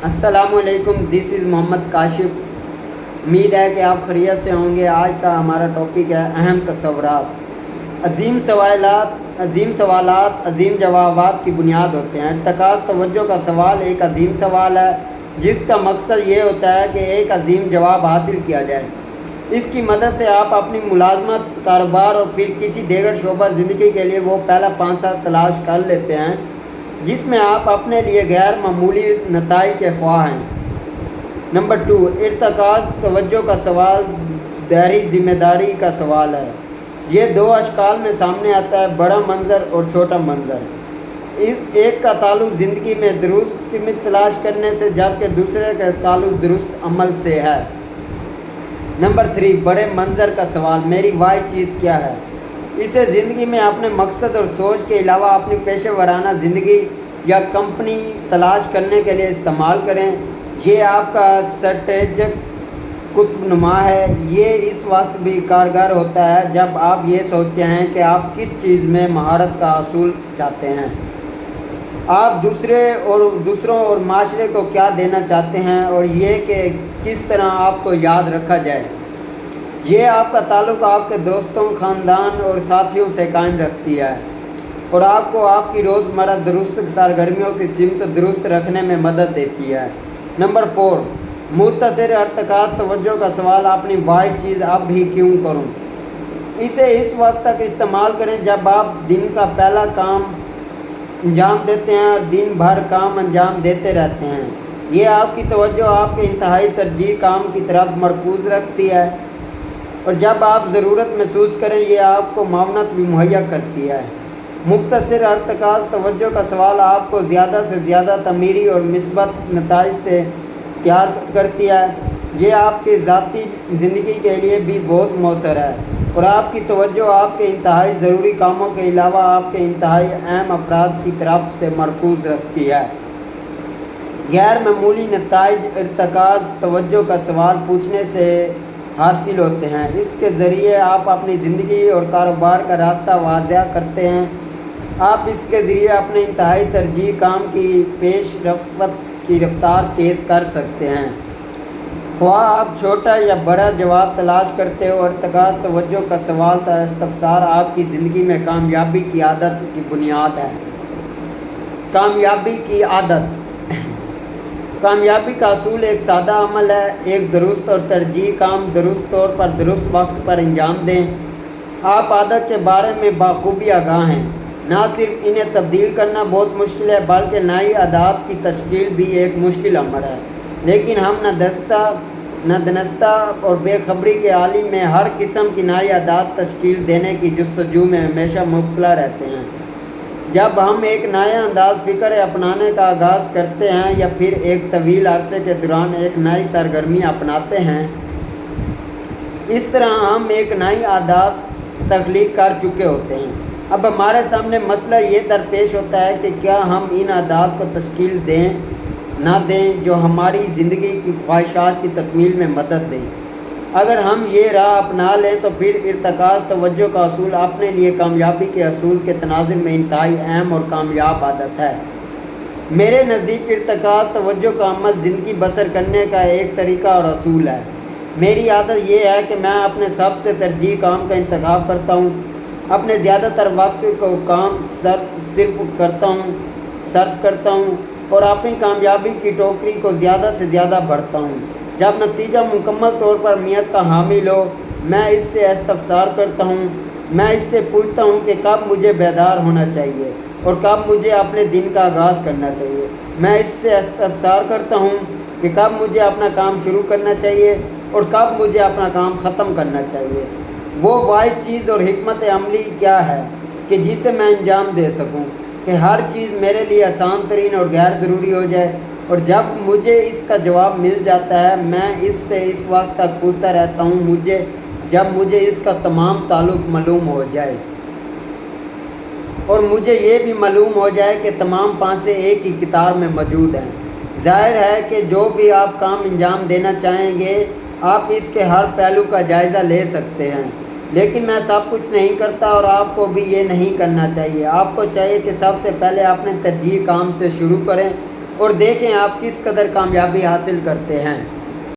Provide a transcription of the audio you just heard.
अस्सलाम वालेकुम, this is Mohammad Kashif. उम्मीद है कि आप खैरियत से होंगे। आज का हमारा टॉपिक है अहम तस्वुरात। अजीम सवालात अजीम जवाबात की बुनियाद होते हैं। इर्तिकाज़ तवज्जो का सवाल एक अजीम सवाल है जिसका मकसद ये होता है कि एक अजीम जवाब हासिल किया जाए। इसकी मदद से आप अपनी मुलाजमत, कारोबार और फिर किसी दीगर शोबा ज़िंदगी के लिए वो पहला पांसा तलाश कर लेते हैं जिसमें आप अपने लिए गैर मामूली नताइज के ख्वाह हैं। नंबर 2, इर्तिकाज़ तवज्जो का सवाल दायरी ज़िम्मेदारी का सवाल है। ये दो अशकाल में सामने आता है, बड़ा मंजर और छोटा मंजर। एक का ताल्लुक़ ज़िंदगी में दुरुस्त सिमत तलाश करने से, जबकि दूसरे का ताल्लुक़ दुरुस्त अमल से है। नंबर 3, बड़े मंजर का सवाल, मेरी वाही चीज़ क्या है। इसे ज़िंदगी में अपने मकसद और सोच के अलावा अपनी पेशे वराना ज़िंदगी या कंपनी तलाश करने के लिए इस्तेमाल करें। ये आपका स्ट्रेटजिक कुतुबनुमा है। ये इस वक्त भी कारगर होता है जब आप ये सोचते हैं कि आप किस चीज़ में महारत का असूल चाहते हैं, आप दूसरों और माशरे को क्या देना चाहते हैं, और ये कि किस तरह आपको याद रखा जाए। ये आपका ताल्लुक़ आपके दोस्तों, ख़ानदान और साथियों से कायम रखती है और आपको आपकी रोज़मर्रा दुरुस्त सरगर्मियों की सिमत दुरुस्त रखने में मदद देती है। नंबर 4, मुख्तसर इर्तिकाज़ तवज्जो का सवाल, अपनी वाही चीज़ अब भी क्यों करूं। इसे इस वक्त तक इस्तेमाल करें जब आप दिन का पहला काम अंजाम देते हैं और दिन भर काम अंजाम देते रहते हैं। ये आपकी तवज्जो आपके इंतहाई तरजीह काम की तरफ मरकूज़ रखती है और जब आप ज़रूरत महसूस करें ये आपको मावनत भी मुहैया करती है। मुख्तसर इर्तिकाज़ तवज्जो का सवाल आपको ज़्यादा से ज़्यादा तमीरी और मिस्बत नताइज से तैयार करती है। ये आपकी ज़ाती ज़िंदगी के लिए भी बहुत मौसर है और आपकी तवज्जो आपके इंतहाई ज़रूरी कामों के अलावा आपके इंतहाई अहम अफराद की तरफ से मरकूज़ रखती है। गैर मामूली नताइज इर्तिकाज़ तवज्जो का सवाल पूछने से हासिल होते हैं। इसके ज़रिए आप अपनी ज़िंदगी और कारोबार का रास्ता वाज़ेह करते हैं। आप इसके ज़रिए अपने इंतहाई तरजीह काम की पेशरफ्त की रफ्तार तेज़ कर सकते हैं। ख्वाह आप छोटा या बड़ा जवाब तलाश करते हो, इर्तिकाज़ तवज्जो का सवाल का इस्तफसार आपकी ज़िंदगी में कामयाबी की आदत की बुनियाद है। कामयाबी की आदत। कामयाबी का असूल एक सादा अमल है। एक दुरुस्त और तरजीह काम दुरुस्त तौर पर दुरुस्त वक्त पर अंजाम दें। आप आदत के बारे में बाखूबी आगाह हैं। ना सिर्फ इन्हें तब्दील करना बहुत मुश्किल है बल्कि नई आदत की तश्कील भी एक मुश्किल अमल है। लेकिन हम नदनस्ता और बेखबरी के आलिम में हर किस्म की नई आदत तश्कील देने की जस्तजू में हमेशा मुब्तला रहते हैं। जब हम एक नया अंदाज फ़िक्र अपनाने का आगाज़ करते हैं या फिर एक तवील अरसे के दौरान एक नई सरगर्मी अपनाते हैं, इस तरह हम एक नई आदत तख्लीक कर चुके होते हैं। अब हमारे सामने मसला ये दरपेश होता है कि क्या हम इन आदत को तश्कील दें ना दें जो हमारी ज़िंदगी की ख्वाहिशात की तकमील में मदद दें। अगर हम ये राह अपना लें तो फिर इर्तिकाज़ तवज्जो का असूल अपने लिए कामयाबी के असूल के तनाज़ुर में इंतहाई अहम और कामयाब आदत है। मेरे नज़दीक इर्तिकाज़ तवज्जो का अमल ज़िंदगी बसर करने का एक तरीका और असूल है। मेरी आदत ये है कि मैं अपने सबसे तरजीह काम का इंतखाब करता हूँ, अपने ज़्यादातर वक्त को काम सर्फ करता हूँ और अपनी कामयाबी की टोकरी को ज़्यादा से ज़्यादा बढ़ता हूँ। जब नतीजा मुकम्मल तौर पर नियत का हामिल हो, मैं इससे इस्तफसार करता हूँ। मैं इससे पूछता हूँ कि कब मुझे बेदार होना चाहिए और कब मुझे अपने दिन का आगाज़ करना चाहिए। मैं इससे इस्तफसार करता हूँ कि कब मुझे अपना काम शुरू करना चाहिए और कब मुझे अपना काम ख़त्म करना चाहिए। वो वाहिद चीज़ और हिकमत अमली क्या है कि जिसे मैं अंजाम दे सकूं कि हर चीज़ मेरे लिए आसान तरीन और गैर ज़रूरी हो जाए। और जब मुझे इसका जवाब मिल जाता है, मैं इससे इस वक्त तक पूछता रहता हूँ जब मुझे इसका तमाम ताल्लुक़ मालूम हो जाए और मुझे ये भी मालूम हो जाए कि तमाम पांसे एक ही किताब में मौजूद हैं। ज़ाहिर है कि जो भी आप काम अंजाम देना चाहेंगे, आप इसके हर पहलू का जायज़ा ले सकते हैं, लेकिन मैं सब कुछ नहीं करता और आपको भी ये नहीं करना चाहिए। आपको चाहिए कि सबसे पहले अपने तरजीह काम से शुरू करें اور دیکھیں آپ کس قدر کامیابی حاصل کرتے ہیں۔